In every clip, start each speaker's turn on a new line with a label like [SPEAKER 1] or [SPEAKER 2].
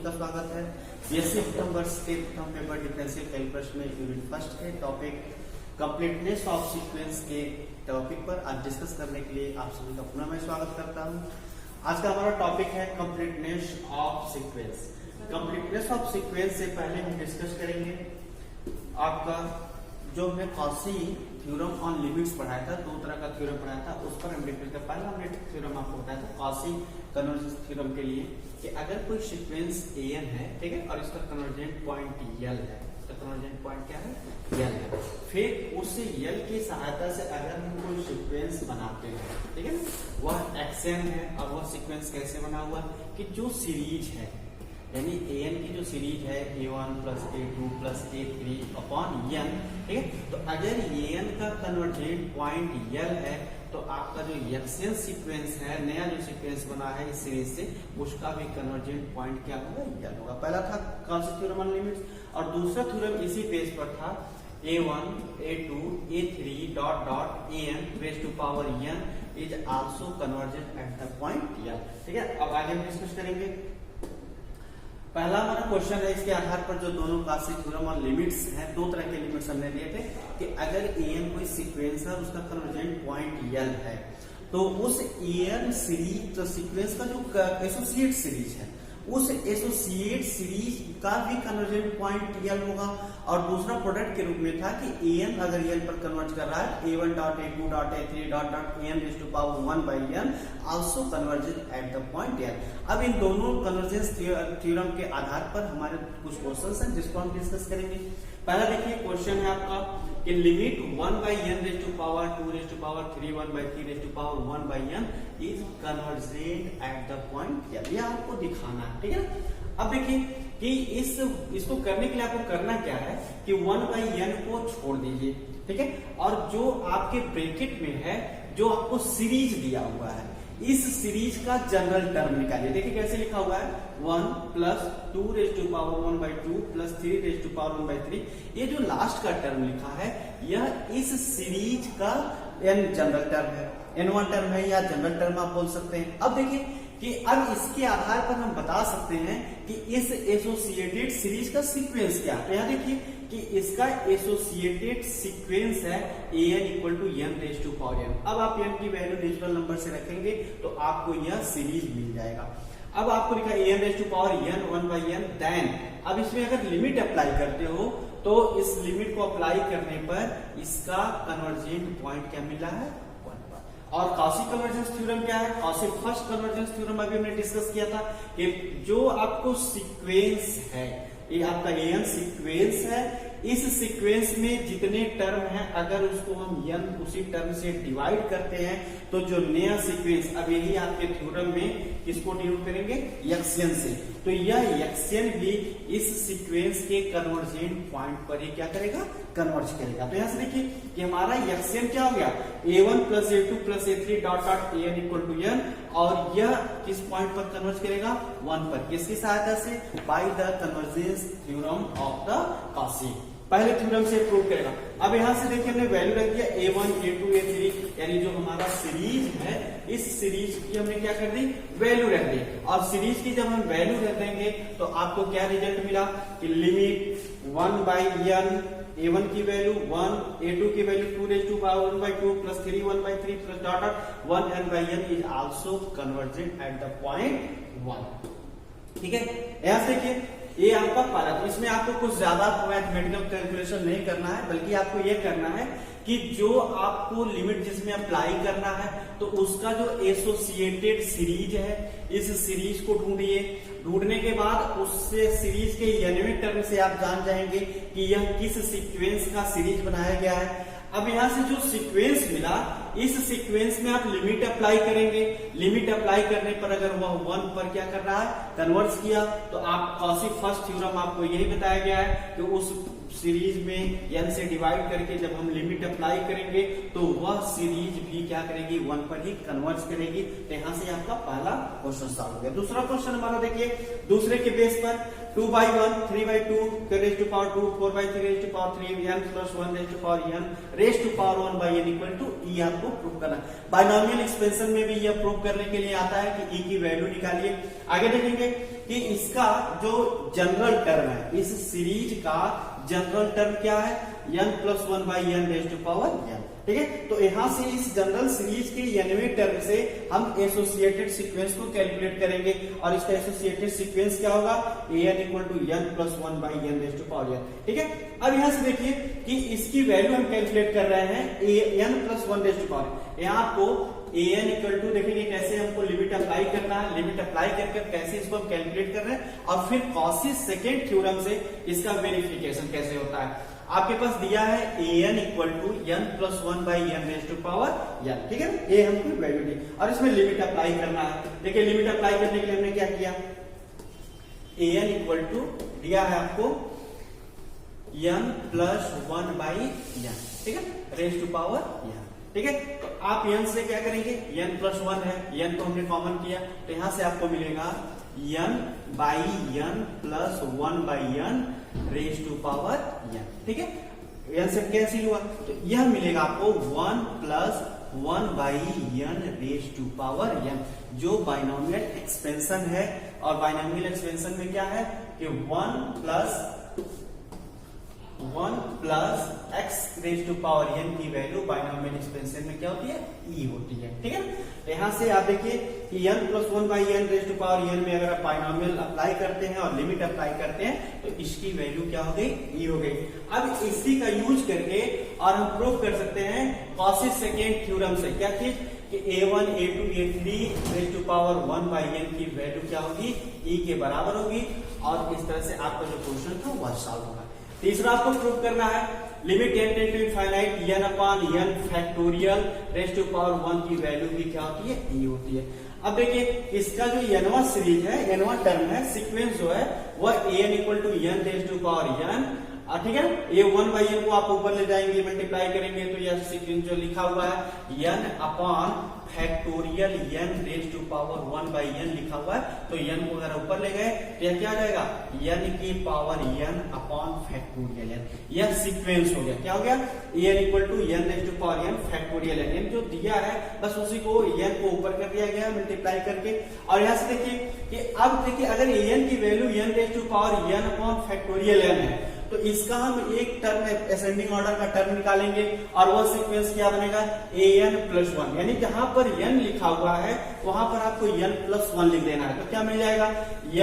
[SPEAKER 1] का स्वागत है। बीएससी प्रथम वर्ष के प्रथम पेपर डिफरेंशियल कैलकुलस में यूनिट फर्स्ट के टॉपिक कंप्लीटनेस ऑफ सीक्वेंस के टॉपिक पर आज डिस्कस करने के लिए आप सभी का पुनः मैं स्वागत करता हूं। आज का हमारा टॉपिक है completeness of sequence. Completeness of sequence से पहले हम डिस्कस करेंगे आपका जो हमने कॉची थ्योरम ऑन लिमिट्स पढ़ाया था, दो तरह का थ्योरम पढ़ाया था, उस पर हम डिस्कस कर पहला हमने थ्योरम आपको बताया था कॉची कन्वर्जेंस थ्योरम के लिए कि अगर कोई सीक्वेंस an है, ठीक है, और इसका कन्वर्जेंट पॉइंट l है, इसका कन्वर्जेंट पॉइंट क्या है, l है, फिर उस l की सहायता से अगर हम कोई सीक्वेंस बनाते हैं, ठीक है, वह xn है और वह सीक्वेंस कैसे बना हुआ कि जो सीरीज है यानी an की जो सीरीज है a1 plus a2 plus a3 upon n, ठीक है, तो अगर an का कन्वर्जेंट पॉइंट l है तो आपका जो xn सीक्वेंस है, नया जो सीक्वेंस बना है इस सीरीज से, उसका भी कन्वर्जेंट पॉइंट क्या होगा, l होगा। पहला था कॉची थ्योरम ऑन लिमिट्स और दूसरा थ्योरम इसी पेज पर था a1 a2 a3 dot dot an raise to power n is also convergent at the point l, ठीक है। अब आगे हम डिस्कस करेंगे। पहला हमारा क्वेश्चन है, इसके आधार पर जो दोनों कॉची थ्योरम ऑन लिमिट्स हैं, दो तरह के लिमिट्स हमने दिए थे कि अगर an कोई सीक्वेंस है और उसका कन्वर्जेंट पॉइंट l है तो उस an सीरीज तो सीक्वेंस का जो एसोसिएट सीरीज है उस एसोसिएट सीरीज का भी कन्वर्जेंट पॉइंट l होगा। और दूसरा प्रोडक्ट के रूप में था कि an अगर l पर कन्वर्ट कर रहा है a1 dot a2 dot a3 dot dot n raise to power 1 by n also convergent at the point l। अब इन दोनों कन्वर्जेंस थ्योरम के आधार पर हमारे कुछ क्वेश्चंस हैं जिसको हम डिस्कस करेंगे। पहला देखिए क्वेश्चन है आपका कि limit 1 by n raise to power 2 raise to power 3 1 by 3 raise to power 1 by n is convergent at the point l। ये आपको दिखाना है, ठीक है। अब देखिए कि इसको करने के लिए आपको करना क्या है कि 1 बाई n को छोड़ दीजिए, ठीक है, और जो आपके ब्रैकेट में है जो आपको सीरीज दिया हुआ है इस सीरीज का जनरल टर्म निकालिए। देखिए कैसे लिखा हुआ है 1 plus 2 raise to power 1 by 2 plus 3 raise to power 1 by 3। ये जो लास्ट का टर्म लिखा है यह इस सीरीज का n जनरल टर्म है, n1 टर्म है या जनरल टर्म आप बोल सकते हैं। अब देखिए कि अब इसके आधार पर हम बता सकते हैं कि इस एसोसिएटेड सीरीज का सीक्वेंस क्या है। तो यहां देखिए कि इसका एसोसिएटेड सीक्वेंस है an equal to n raise to power n। अब आप n की वैल्यू नेचुरल नंबर से रखेंगे तो आपको यह सीरीज मिल जाएगा। अब आपको लिखा an raise to power n 1 by n, then अब इसमें अगर लिमिट अप्लाई करते हो तो इस लिमिट को अप्लाई करने पर इसका कन्वर्जेंट पॉइंट क्या मिला है, और कॉची कन्वर्जेंस थ्योरम क्या है, कॉची फर्स्ट कन्वर्जेंस थ्योरम अभी हमने डिस्कस किया था कि जो आपको सीक्वेंस है ये आपका an सीक्वेंस है, इस सीक्वेंस में जितने टर्म हैं अगर उसको हम n उसी टर्म से डिवाइड करते हैं तो जो नया सीक्वेंस, अब यही आपके थ्योरम में किसको डिनोट करेंगे, xn से, तो यह xn भी इस सीक्वेंस के कन्वर्जेंट पॉइंट पर ही क्या करेगा, कन्वर्ज करेगा। तो यहां से देखिए कि हमारा xn क्या हो गया a1 plus a2 plus a3 dot dot an equal to n, और यह किस पॉइंट पर कन्वर्ज करेगा, 1 पर। किसकी सहायता से, by the convergence theorem of the Cauchy, पहले थ्योरम से प्रूव करेगा। अब यहां से देखिए हमने वैल्यू रख दिया a1 a2 a3 यानी जो हमारा सीरीज है इस सीरीज की हमने क्या कर दी, वैल्यू रख दी, और सीरीज की जब हम वैल्यू रख देंगे तो आपको क्या रिजल्ट मिला कि लिमिट 1 बाई n a1 की वैल्यू 1 a2 की value 2 raise to power 1 by 2 plus 3 1 by 3 plus dot dot 1 n by n is also convergent at the point 1, ठीक है। यहां से देखिए ये आपका पहला, तो इसमें आपको कुछ ज्यादा मैथमेटिकल कैलकुलेशन नहीं करना है, बल्कि आपको ये करना है कि जो आपको लिमिट जिसमें अप्लाई करना है तो उसका जो एसोसिएटेड सीरीज है इस सीरीज को ढूंढिए। ढूंढने के बाद उससे सीरीज के nवें टर्म से आप जान जाएंगे कि यह किस सीक्वेंस का सीरीज बनाया गया है। अब यहां से जो सीक्वेंस मिला इस सीक्वेंस में आप लिमिट अप्लाई करेंगे, लिमिट अप्लाई करने पर अगर वह 1 पर क्या कर रहा है, कन्वर्ट किया, तो आप कॉची फर्स्ट थ्योरम आपको यही बताया गया है कि उस सीरीज में n से डिवाइड करके जब हम लिमिट अप्लाई करेंगे तो वह सीरीज भी क्या करेगी, 1 पर ही कन्वर्ट करेगी। तो यहां से आपका पहला क्वेश्चन सॉल्व हो गया। दूसरा क्वेश्चन हमारा देखिए दूसरे के बेस पर 2 by 1 3 by 2 raise to power 2 4 by 3 raise to power 3 n plus 1 raise to power n raise to power 1 by n equal to, ये आपको आपको प्रूव करना है। बाइनोमियल एक्सपेंशन में भी यह प्रूव करने के लिए आता है कि ई की वैल्यू निकालिए। आगे देखेंगे कि इसका जो जनरल टर्म है, इस सीरीज का जनरल टर्म क्या है, n + 1/n raise to power n। ठीक है, तो यहां से इस जनरल सीरीज के nवें टर्म से हम एसोसिएटेड सीक्वेंस को कैलकुलेट करेंगे और इसका एसोसिएटेड सीक्वेंस क्या होगा, an = n + 1/n raise to power n। ठीक है, अब यहां से देखिए कि इसकी वैल्यू हम कैलकुलेट कर रहे हैं n + 1 रेज़ टू पावर। यहां आपको an = देखेंगे कैसे हमको लिमिट अप्लाई करना है, लिमिट अप्लाई करके कैसे इसको हम कैलकुलेट कर रहे हैं और फिर कॉची सेकंड थ्योरम से इसका वेरिफिकेशन कैसे होता है। आपके पास दिया है an = n + 1/n raise to power n। ठीक है, ये हमको वैल्यू दी और इसमें लिमिट अप्लाई करना है। देखिए लिमिट अप्लाई करने के लिए हमने क्या किया, an = दिया है आपको n + 1/n। ठीक है, रेज़ टू पावर n। ठीक है, तो आप n से क्या करेंगे, n + 1 है, n को हमने कॉमन किया तो यहां से आपको मिलेगा n/n + 1/n raise to power n। ठीक है, n से कैंसिल हुआ तो यह मिलेगा आपको 1 + 1/n raise to power n, जो बाइनोमियल एक्सपेंशन है। और बाइनोमियल एक्सपेंशन में क्या है कि 1 + x raise to power n की वैल्यू बाइनोमियल एक्सपेंशन में क्या होती है, e होती है। ठीक है, तो यहां से आप देखिए कि n + 1/n raise to power n में अगर आप बाइनोमियल अप्लाई करते हैं और लिमिट अप्लाई करते हैं तो इसकी वैल्यू क्या हो गई, e हो गई। अब इसी का यूज करके और हम प्रूव कर सकते हैं कॉची सेकंड थ्योरम से, क्या चीज कि a1 a2 a3 rays to power 1/n की वैल्यू क्या होगी, e के बराबर होगी। और इस तरह से आपका जो क्वेश्चन था वह सॉल्व होगा। तीसरा आपको प्रूव करना है limit n tend to infinite n/n factorial raise to power 1 की वैल्यू भी क्या होती है, e होती है। अब देखिए इसका जो nवां सीरीज है, nवां टर्म है, सीक्वेंस जो है वह an = n raise to power n। ठीक है, ये 1/n को आप ऊपर ले जाएंगे, मल्टीप्लाई करेंगे तो यह सीक्वेंस जो लिखा हुआ है n/n rays to power 1/n लिखा हुआ है, तो n को अगर ऊपर ले गए तो यह क्या आ जाएगा, n की पावर n/n। यह सीक्वेंस हो गया, क्या हो गया, an = n raise to power n factorial n जो दिया है बस उसी को n को ऊपर कर दिया गया मल्टीप्लाई करके। और यहां से देखिए कि अब देखिए अगर an की value n raise to power n/फैक्टोरियल n है तो इसका हम एक टर्म असेंडिंग ऑर्डर का टर्म निकालेंगे और वह सीक्वेंस क्या बनेगा, an + 1। यानी जहां पर n लिखा हुआ है वहां पर आपको n + 1 लिख देना है, तो क्या मिल जाएगा,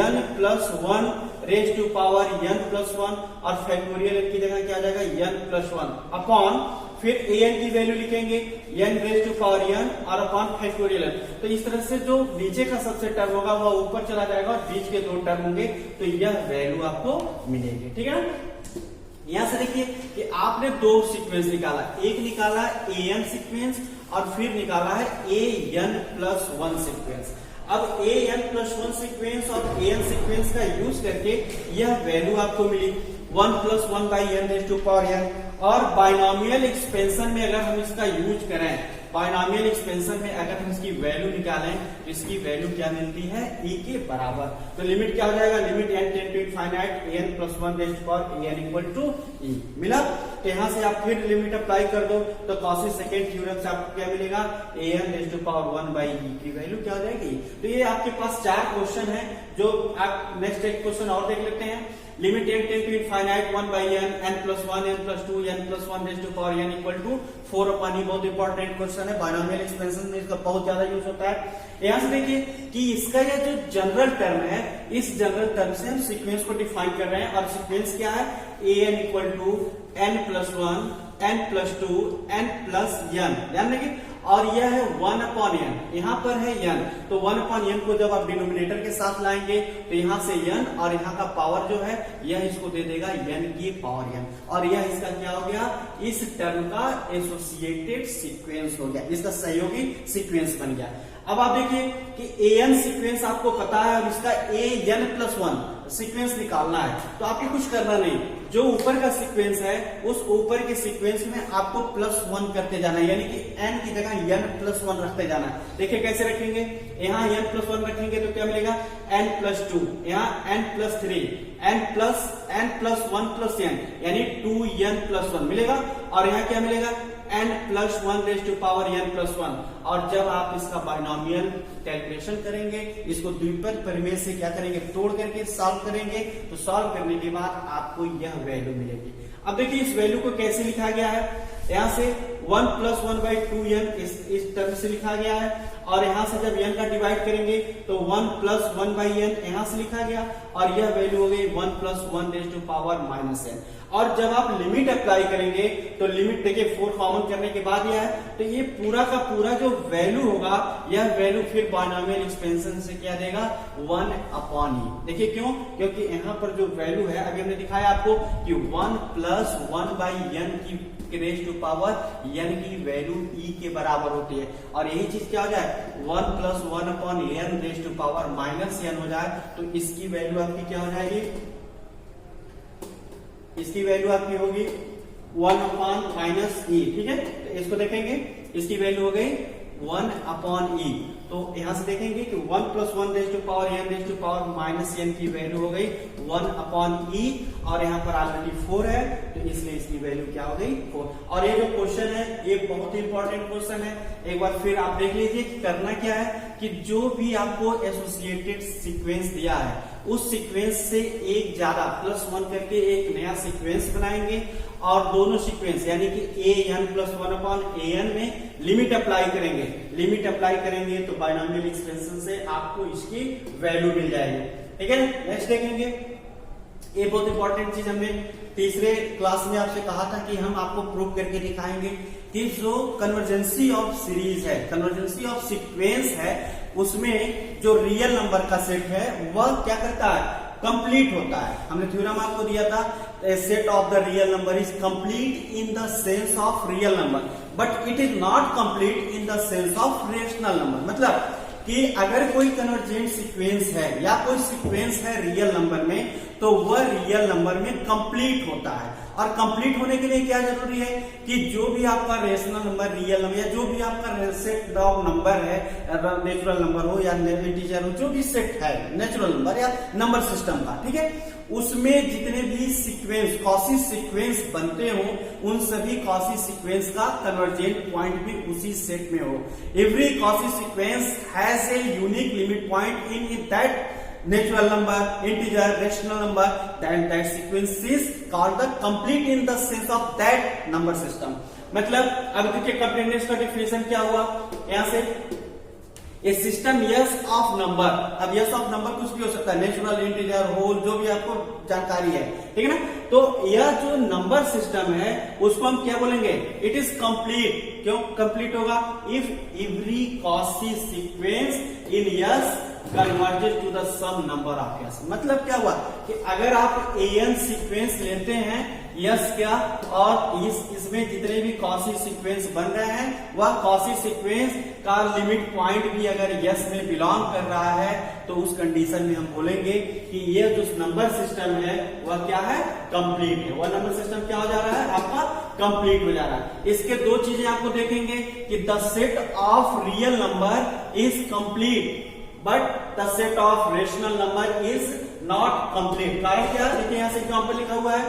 [SPEAKER 1] n + 1 raise to power n + 1 और फैक्टोरियल की जगह क्या आ जाएगा, n + 1 अपॉन फिर an की वैल्यू लिखेंगे n raise to power n और अपॉन फैक्टोरियल। तो इस तरह से जो नीचे का सबसे टर्म होगा वह ऊपर चला जाएगा और बीच के दो टर्म होंगे तो यह वैल्यू आपको मिलेगी। ठीक है, यहां से देखिए कि आपने दो सीक्वेंस निकाला, एक निकाला an सीक्वेंस और फिर निकाला है an + 1 सीक्वेंस। अब an + 1 सीक्वेंस और an सीक्वेंस का यूज करके यह वैल्यू आपको मिली 1 + 1/n raise to power n। और बाइनोमियल एक्सपेंशन में अगर हम इसका यूज करें, बाइनोमियल एक्सपेंशन में अगर हम इसकी वैल्यू निकालें तो इसकी वैल्यू क्या मिलती है, e के बराबर। तो लिमिट क्या हो जाएगा, limit n tend to infinite n + 1 raise to power an = e मिला। तो यहां से आप फिर लिमिट अप्लाई कर दो तो कॉची सेकंड थ्योरम से आपको क्या मिलेगा, an raise to power 1/e की वैल्यू क्या हो जाएगी। तो ये आपके पास 4 क्वेश्चन है जो आप नेक्स्ट एक क्वेश्चन और देख लेते हैं। Limit n tend to infinite 1/n n + 1 n + 2 n + 1 raise to power n = 4/e। बहुत इंपॉर्टेंट क्वेश्चन है, बाइनोमियल एक्सपेंशन में इसका बहुत ज्यादा यूज होता है। यहां से देखिए कि इसका यह जो जनरल टर्म है, इस जनरल टर्म से हम सीक्वेंस को डिफाइन कर रहे हैं और सीक्वेंस क्या है, an = n + 1 n + 2 n + n, ध्यान रखिए। और यह है 1/n, यहाँ पर है n, तो 1/n को जब आप डिनोमिनेटर के साथ लाएंगे तो यहाँ से n और यहाँ का पावर जो है यह इसको दे देगा n की पावर n, और यह इसका क्या हो गया, इस टर्म का एसोसिएटेड सीक्वेंस हो गया, इसका सहयोगी सीक्वेंस बन गया। अब आप देखिए कि an सीक्वेंस आपको पता है और इसका an + 1 सीक्वेंस निकालना है, तो आपको कुछ करना नहीं, जो ऊपर का सीक्वेंस है उस ऊपर के सीक्वेंस में आपको +1 करते जाना है, यानी कि n की जगह n + 1 रखते जाना है। देखिए कैसे रखेंगे, यहाँ n + 1 रखेंगे तो क्या मिलेगा, n + 2, यहाँ n + 3 n + 1 + n यानी 2n + 1 मिलेगा। और यहाँ क्या मिलेगा, n plus 1 raise to power n plus 1। और जब आप इसका बाइनोमियल कैलकुलेशन करेंगे, इसको द्विपद प्रमेय से क्या करेंगे, तोड़ करके सॉल्व करेंगे, तो सॉल्व करने के बाद आपको यह वैल्यू मिलेगी। अब देखिए इस वैल्यू को कैसे लिखा गया है, यहाँ से 1 प्लस 1/2n इस टर्म से लिखा गया है, और यहाँ से जब n का डिवाइड करेंगे तो 1 प्लस 1/n यहाँ से लिखा गया, और यह वैल्यू हो गई 1 plus 1 raise to power -n। और जब आप लिमिट अप्लाई करेंगे तो लिमिट देखिए 4 कॉमन करने के बाद यह है, तो ये पूरा का पूरा जो वैल्यू होगा, यह वैल्यू फिर बाइनोमियल एक्सपेंशन से क्या देगा, 1/e। देखिए क्यों, क्योंकि यहाँ पर जो वैल्यू है, अभी हमने दिखाया आपको कि 1 प्लस 1/n की रेज टू पावर n की वैल्यू e के बराबर होती है, और यही चीज क्या हो जाए, 1 plus 1/n raise to power -n हो जाए, तो इसकी वैल्यू आपकी क्या हो जाएगी, इसकी वैल्यू आपकी होगी 1/-e। ठीक है, तो इसको देखेंगे, इसकी वैल्यू हो गई 1/e। तो यहां से देखेंगे कि 1 plus 1 raise to power n raise to power -n की वैल्यू हो गई 1/e, और यहाँ पर ऑलरेडी 4 है, तो इसलिए इसकी वैल्यू क्या हो गई, 4। और ये जो क्वेश्चन है, ये बहुत ही इंपॉर्टेंट क्वेश्चन है। एक बार फिर आप देख लीजिए कि करना क्या है, कि जो भी आपको एसोसिएटेड सीक्वेंस दिया है, उस सीक्वेंस से एक ज्यादा +1 करके एक नया सीक्वेंस बनाएंगे, और दोनों सीक्वेंस यानी कि an प्लस 1/an में लिमिट अप्लाई करेंगे। लिमिट अप्लाई करेंगे तो बाइनोमियल एक्सपेंशन से आपको इसकी वैल्यू मिल जाएगी। ठीक है, नेक्स्ट देखेंगे, ये बहुत इंपॉर्टेंट चीज हमने तीसरे क्लास में आपसे कहा था कि हम आपको प्रूव करके दिखाएंगे कि जो कन्वर्जेंसी ऑफ सीरीज है, कन्वर्जेंसी ऑफ सीक्वेंस है, उसमें जो रियल नंबर का सेट है वह क्या करता है, कंप्लीट होता है। हमने थ्योरम आपको दिया था, set of the real number is complete in the sense of real number, but it is not complete in the sense of rational number. मतलब कि अगर कोई कन्वर्जेंट सीक्वेंस है या कोई सीक्वेंस है रियल नंबर में, तो वह रियल नंबर में कंप्लीट होता है। और कंप्लीट होने के लिए क्या जरूरी है, कि जो भी आपका रेशनल नंबर, रियल नंबर, या जो भी आपका सेट ऑफ नंबर है, नेचुरल नंबर हो या इंटीजर हो, जो भी सेट है नेचुरल नंबर या नंबर सिस्टम का, ठीक है, उसमें जितने भी सीक्वेंस, कॉची सीक्वेंस बनते हो, उन सभी कॉची सीक्वेंस का कन्वर्जेंट पॉइंट भी उसी सेट में हो। Every Cauchy sequence has a unique limit point in that natural number, integer, rational number, then that sequence is called the complete in the sense of that number system। मतलब अब देखिए completeness का definition क्या हुआ, यहां से ए system yes of number. अब yes of number कुछ भी हो सकता है, नेचुरल, इंटीजर, होल, जो भी आपको जानकारी है, ठीक है ना। तो यह जो नंबर सिस्टम है उसको हम क्या बोलेंगे, इट इज कंप्लीट। क्यों कंप्लीट होगा, if every Cauchy sequence in yes converted to the some number of yes. मतलब क्या हुआ कि अगर आप an सीक्वेंस लेते हैं यस क्या, और इसमें जितने भी कॉची सीक्वेंस बन रहे हैं, वह कॉची सीक्वेंस का लिमिट पॉइंट भी अगर यस में बिलोंग कर रहा है, तो उस कंडीशन में हम बोलेंगे कि यह जो नंबर सिस्टम है वह क्या है, कंप्लीट है। वह नंबर सिस्टम क्या हो जा रहा है, आपका कंप्लीट हो जा रहा है। इसके दो चीजें आपको देखेंगे कि the set of real number is complete but the set of rational number is not complete. कारण क्या है, देखिए यहां से एग्जांपल लिखा हुआ है,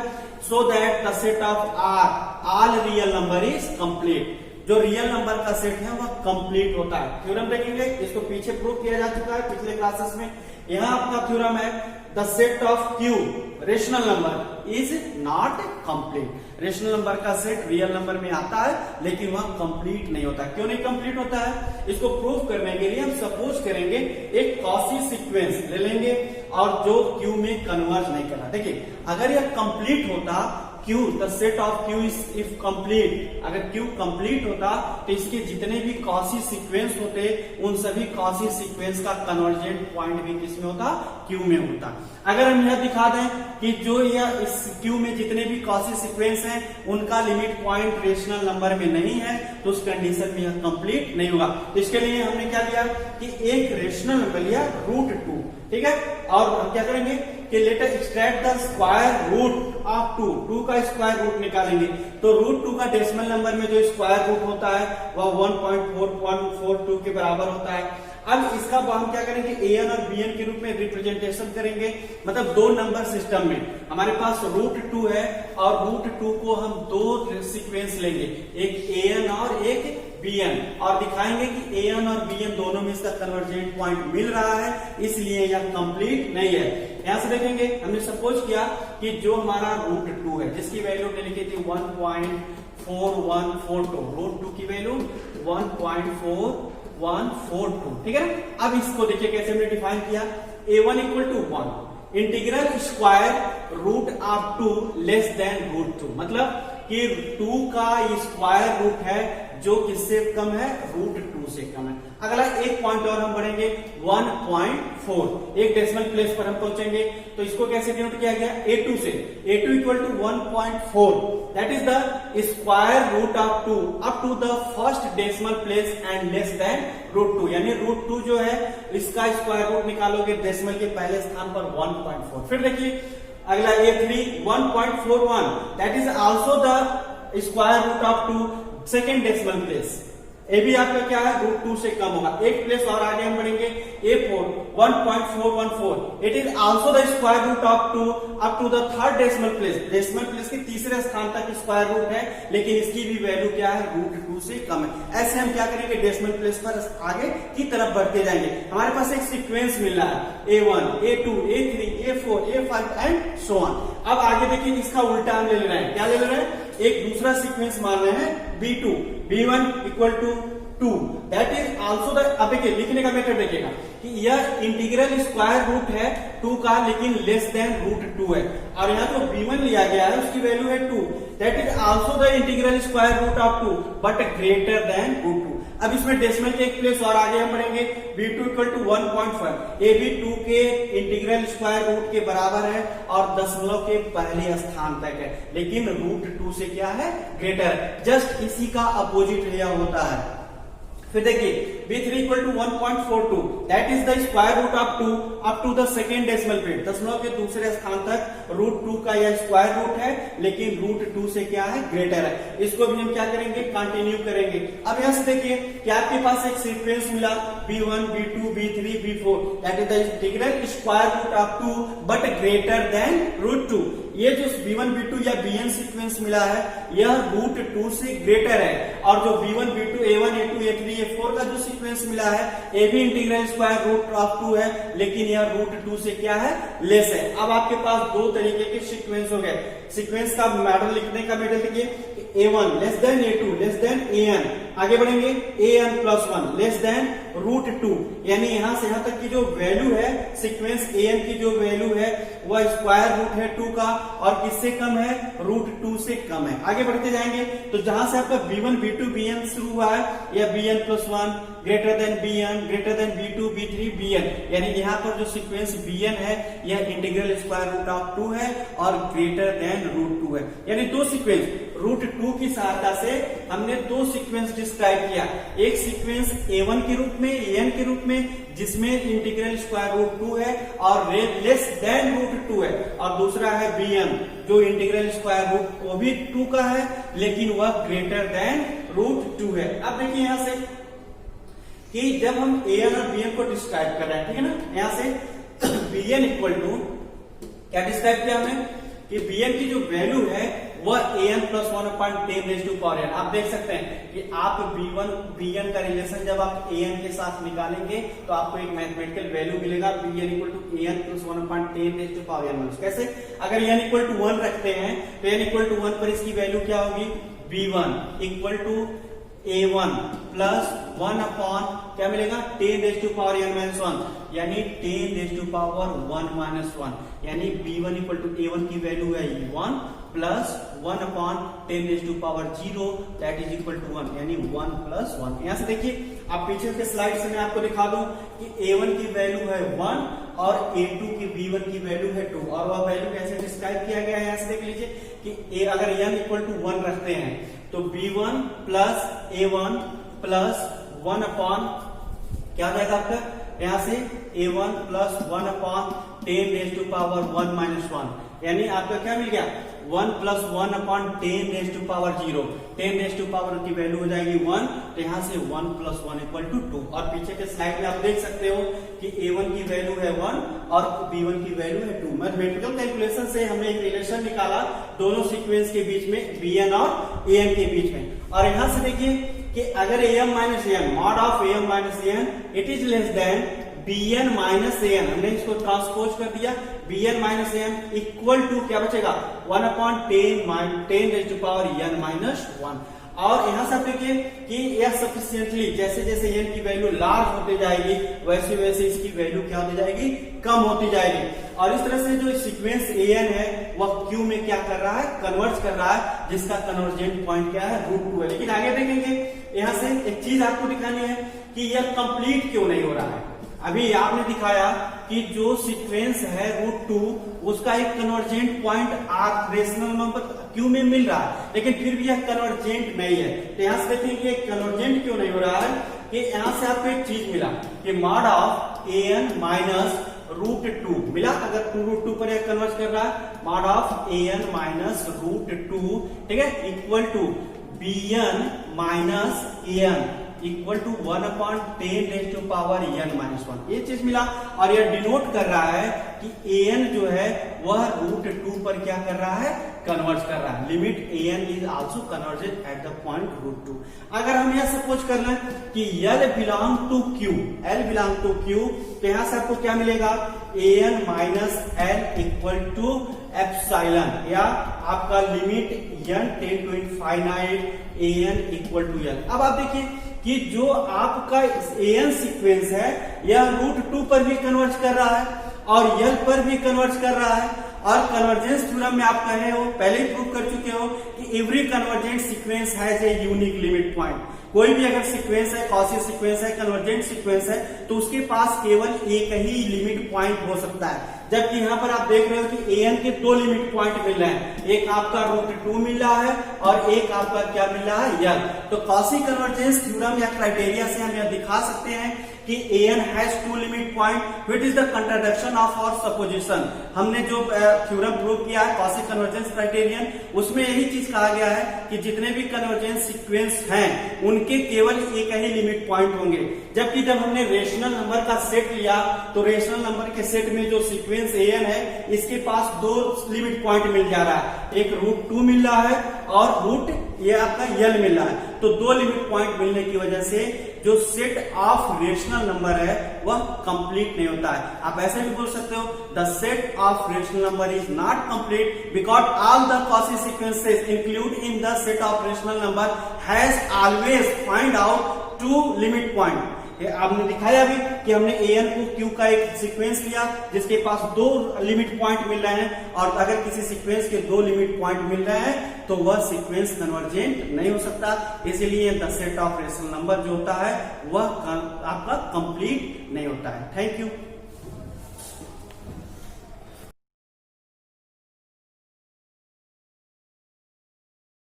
[SPEAKER 1] so that the set of R all real number is complete. जो रियल नंबर का सेट है वह कंप्लीट होता है। थ्योरम देखेंगे, इसको पीछे प्रूव किया जा चुका है पिछले क्लासेस में। यहां आपका थ्योरम है, the set of Q rational number is not complete. Rational number का सेट रियल नंबर में आता है, लेकिन वह कंप्लीट नहीं होता। क्यों नहीं कंप्लीट होता है, इसको प्रूव करने के लिए हम सपोज करेंगे एक कॉची सीक्वेंस ले लेंगे और जो क्यू में कन्वर्ज नहीं करना। देखिए अगर यह कंप्लीट होता, Q, the set of Q is if complete, अगर Q कंप्लीट होता तो इसके जितने भी कॉची सीक्वेंस होते, उन सभी कॉची सीक्वेंस का कन्वर्जेंट पॉइंट भी किसमें होता, Q में होता। अगर हम यह दिखा दें कि जो यह इस Q में जितने भी कॉची सीक्वेंस हैं, उनका लिमिट पॉइंट रेशनल नंबर में नहीं है, तो उस कंडीशन में यह कंप्लीट नहीं होगा। इसके लिए हमने क्या लिया कि एक रेशनल नंबर लिया √2, ठीक है, और हम क्या करेंगे कि later extract the square root of 2 का स्क्वायर रूट निकालेंगे। तो √2 का डेसिमल नंबर में जो स्क्वायर रूट होता है वह 1.442 के बराबर होता है। अब इसका हम क्या करेंगे, an और bn के रूप में रिप्रेजेंटेशन करेंगे। मतलब दो नंबर सिस्टम में हमारे पास √2 है और √2 को हम दो सीक्वेंस लेंगे, एक an और एक bn, और दिखाएंगे कि an और bn दोनों में इसका कन्वर्जेंट पॉइंट मिल रहा है, इसलिए यह कंप्लीट नहीं है। यहां से देखेंगे, हमने सपोज किया कि जो हमारा √2 है जिसकी वैल्यू हमने लिखी थी 1.4142, √2 की वैल्यू 1.4142, ठीक है ना। अब इसको देखिए कैसे हमने डिफाइन किया, a1 equal to 1 integral square √2 less than √2, मतलब कि 2 का स्क्वायर रूट है जो किससे कम है, √2 से कम है। अगला एक पॉइंट और हम बढ़ेंगे 1.4, एक डेसिमल प्लेस पर हम पहुंचेंगे, तो इसको कैसे डिनोट किया गया, a2 से, a2 equal to 1.4 that is the square root of 2 up to the first decimal place and less than √2, यानी √2 जो है इसका स्क्वायर रूट निकालोगे डेसिमल के पहले स्थान पर 1.4। फिर देखिए अगला a3 1.41 that is also the square root of 2 second decimal place, a भी आपका क्या है, √2 से कम होगा। एक प्लेस और आगे हम बढ़ेंगे, a4 1.414 it is also the square root of 2 up to the third decimal place, decimal place के तीसरे स्थान तक स्क्वायर रूट है, लेकिन इसकी भी वैल्यू क्या है, √2 से कम है। ऐसे हम क्या करेंगे, डेसिमल प्लेस पर आगे की तरफ बढ़ते जाएंगे। हमारे पास एक सीक्वेंस मिल रहा है a1 a2 a3 a4 a5 and so on. अब आगे देखिए इसका उल्टा हम ले रहे हैं, क्या ले रहे हैं, एक दूसरा सीक्वेंस मान रहे हैं b2 b1 equal to 2 that is also the, अब देखिए लिखने का मेथड देखिएगा कि यह इंटीग्रल स्क्वायर रूट है 2 का, लेकिन लेस देन √2 है, और यहाँ जो b1 लिया गया है उसकी वैल्यू है 2 that is also the integral square root of 2 but greater than √2। अब इसमें डेसिमल के एक प्लेस और आगे हम बढ़ेंगे, b2 इक्वल टू 1.5, ए भी 2 के इंटीग्रल स्क्वायर रूट के बराबर है और दशमलव के पहले स्थान तक है, लेकिन √2 से क्या है, ग्रेटर है। जस्ट इसी का अपोजिट यह होता है। फिर देखिए b3 equal to 1.42 that is the square root of 2 up to the second decimal place, दशमलव के दूसरे स्थान तक √2 का यह स्क्वायर रूट है, लेकिन √2 से क्या है, ग्रेटर है। इसको भी हम क्या करेंगे, कंटिन्यू करेंगे। अब यहां से देखिए कि आपके पास एक सीक्वेंस मिला b1 b2 b3 b4 that is the integral square root of 2 but greater than √2। ये जो b1 b2 या bn सीक्वेंस मिला है यह √2 से ग्रेटर है, और जो b1 b2 a1 a2 a3 a4 का जो सीक्वेंस मिला है ये भी इंटीग्रल स्क्वायर रूट ऑफ 2 है, लेकिन यह √2 से क्या है, लेस है। अब आपके पास दो तरीके के सीक्वेंस हो गए। सीक्वेंस का मॉडल लिखने का मेथड देखिए, a1 less than a2 less than an, आगे बढ़ेंगे an प्लस 1 लेस देन √2, यानी यहां से यहां तक की जो वैल्यू है सीक्वेंस an की जो वैल्यू है वह स्क्वायर रूट है 2 का, और किससे कम है, √2 से कम है। आगे बढ़ते जाएंगे तो जहां से आपका b1 b2 bn शुरू हुआ है, यह bn plus 1 greater than bn greater than b2 b3 bn, यानी यहाँ पर जो सीक्वेंस bn है यह इंटीग्रल स्क्वायर रूट ऑफ 2 है और ग्रेटर देन √2 है। यानी दो सीक्वेंस √2 की सहायता से हमने दो सीक्वेंस डिस्क्राइब किया, एक सीक्वेंस a1 के रूप में an के रूप में जिसमें इंटीग्रल स्क्वायर रूट 2 है और लेस देन √2 है, और दूसरा है bn जो इंटीग्रल स्क्वायर रूट वो भी 2 का है लेकिन वह ग्रेटर देन √2 है। अब देखिए यहां से कि जब हम an और bn को डिस्क्राइब कर रहे हैं, ठीक है ना, यहां से bn इक्वल टू क्या डिस्क्राइब किया हमने कि bn की जो वैल्यू है वह an प्लस 1/10⁻n। आप देख सकते हैं कि आप b1 bn का रिलेशन जब आप an के साथ निकालेंगे तो आपको एक मैथमेटिकल वैल्यू मिलेगा bn equal to an plus 1/10⁻n। कैसे, अगर n इक्वल टू 1 रखते हैं तो n इक्वल टू 1 पर इसकी वैल्यू क्या होगी, b1 equal to a1 plus 1 क्या मिलेगा, 10⁻n-1, यानी 10⁻1-1, यानी b1 इक्वल टू a1 की वैल्यू है 1 plus 1/10⁻0 that is equal to 1, यानी 1 प्लस 1। यहां से देखिए आप पीछे के स्लाइड से मैं आपको दिखा दूं कि a1 की वैल्यू है 1 और a2 की b1 की वैल्यू है 2, और वह वैल्यू कैसे डिस्क्राइब किया गया है, यहां से देख लीजिए कि अगर n इक्वल टू 1 रखते हैं तो b1 प्लस a1 प्लस 1 क्या हो जाएगा आपका, यहां से a1 प्लस 1/10⁻1-1, यानी आपका क्या मिल गया, 1 plus 1 upon 10 raise to power 0, 10 raise to power की वैल्यू हो जाएगी 1, तो यहाँ से 1 प्लस 1 इक्वल टू 2। और पीछे के स्लाइड में आप देख सकते हो कि a1 की वैल्यू है 1 और b1 की वैल्यू है 2। मैथमेटिकल कैलकुलेशन से हमने एक रिलेशन निकाला दोनों सीक्वेंस के बीच में, bn और an के बीच में। और यहां से देखिए कि अगर am minus an, mod of am minus an it is less than bn minus an, हमने इसको ट्रांसपोज कर दिया, bn minus an equal to क्या बचेगा 1 upon 10 raise to power n minus 1। और यहां से आप देखिए कि यह सफिशिएंटली जैसे जैसे n की वैल्यू लार्ज होती जाएगी वैसे वैसे इसकी वैल्यू क्या होती जाएगी, कम होती जाएगी। और इस तरह से जो सीक्वेंस an है वह q में क्या कर रहा है, कन्वर्ज कर रहा है, जिसका कन्वर्जेंट पॉइंट क्या है √2 है। लेकिन आगे देखेंगे यहां से एक चीज आपको दिखानी है कि यह कंप्लीट क्यों नहीं हो रहा है। अभी आपने दिखाया कि जो सीक्वेंस है √2 उसका एक convergent point rational number q में मिल रहा है, लेकिन फिर भी यह कन्वर्जेंट नहीं है। तो यहां से देखिए कि कन्वर्जेंट क्यों नहीं हो रहा है कि यहां से आपको एक चीज मिला कि मॉड ऑफ an माइनस √2 मिला। अगर 2√2 पर यह कन्वर्ज कर रहा है, मॉड ऑफ an माइनस √2, ठीक है, equal to bn minus an equal to 1 upon 10 raise to power n minus 1, ये चीज मिला। और यह डिनोट कर रहा है कि an जो है वह √2 पर क्या कर रहा है, कन्वर्ज कर रहा है। Limit an is also converged at the point √2। अगर हम यह सपोज कर लें कि L belong to Q, L belong to Q, तो यहां से आपको क्या मिलेगा, an minus L equal to epsilon, या आपका limit n tend to infinite an equal to L। अब आप देखिए कि जो आपका an सीक्वेंस है यह √2 पर भी कन्वर्ज कर रहा है और L पर भी कन्वर्ज कर रहा है। और कन्वर्जेंस थ्योरम में आप कहे हो, पहले ही प्रूव कर चुके हो कि every convergent sequence has a unique limit point. कोई भी अगर सीक्वेंस है, कॉची सीक्वेंस है, कन्वर्जेंट सीक्वेंस है, तो उसके पास केवल एक ही लिमिट पॉइंट हो सकता है। जबकि यहाँ पर आप देख रहे हो कि an के 2 लिमिट पॉइंट मिल रहे हैं, एक आपका √2 मिल रहा है और एक आपका क्या मिल रहा है, L। तो कॉची कन्वर्जेंस थ्योरम या क्राइटेरिया से हम यह दिखा सकते हैं कि an has 2 limit point, which is the contradiction of our supposition. हमने जो थ्योरम प्रूव किया है कॉची कन्वर्जेंस क्राइटेरियन, उसमें यही चीज कहा गया है कि जितने भी कन्वर्जेंस सीक्वेंस हैं उनके केवल एक ही लिमिट पॉइंट होंगे। जबकि जब हमने रेशनल नंबर का सेट लिया तो रेशनल नंबर के सेट में जो सीक्वेंस an है इसके पास 2 लिमिट पॉइंट मिल जा रहा है, एक √2 मिल रहा है और ये आपका L मिल रहा है। तो 2 लिमिट पॉइंट मिलने की वजह से जो सेट ऑफ रेशनल नंबर है वह कंप्लीट नहीं होता है। आप ऐसे भी बोल सकते हो, the set of rational number is not complete because all the Cauchy sequences include in the set of rational number has always find out 2 limit point. आपने दिखाया अभी कि हमने an को q का एक सीक्वेंस लिया जिसके पास 2 लिमिट पॉइंट मिल रहे हैं, और अगर किसी सीक्वेंस के 2 लिमिट पॉइंट मिल रहे हैं तो वह सीक्वेंस कन्वर्जेंट नहीं हो सकता। इसीलिए the set of rational number जो होता है वह आपका कंप्लीट नहीं होता है। Thank you.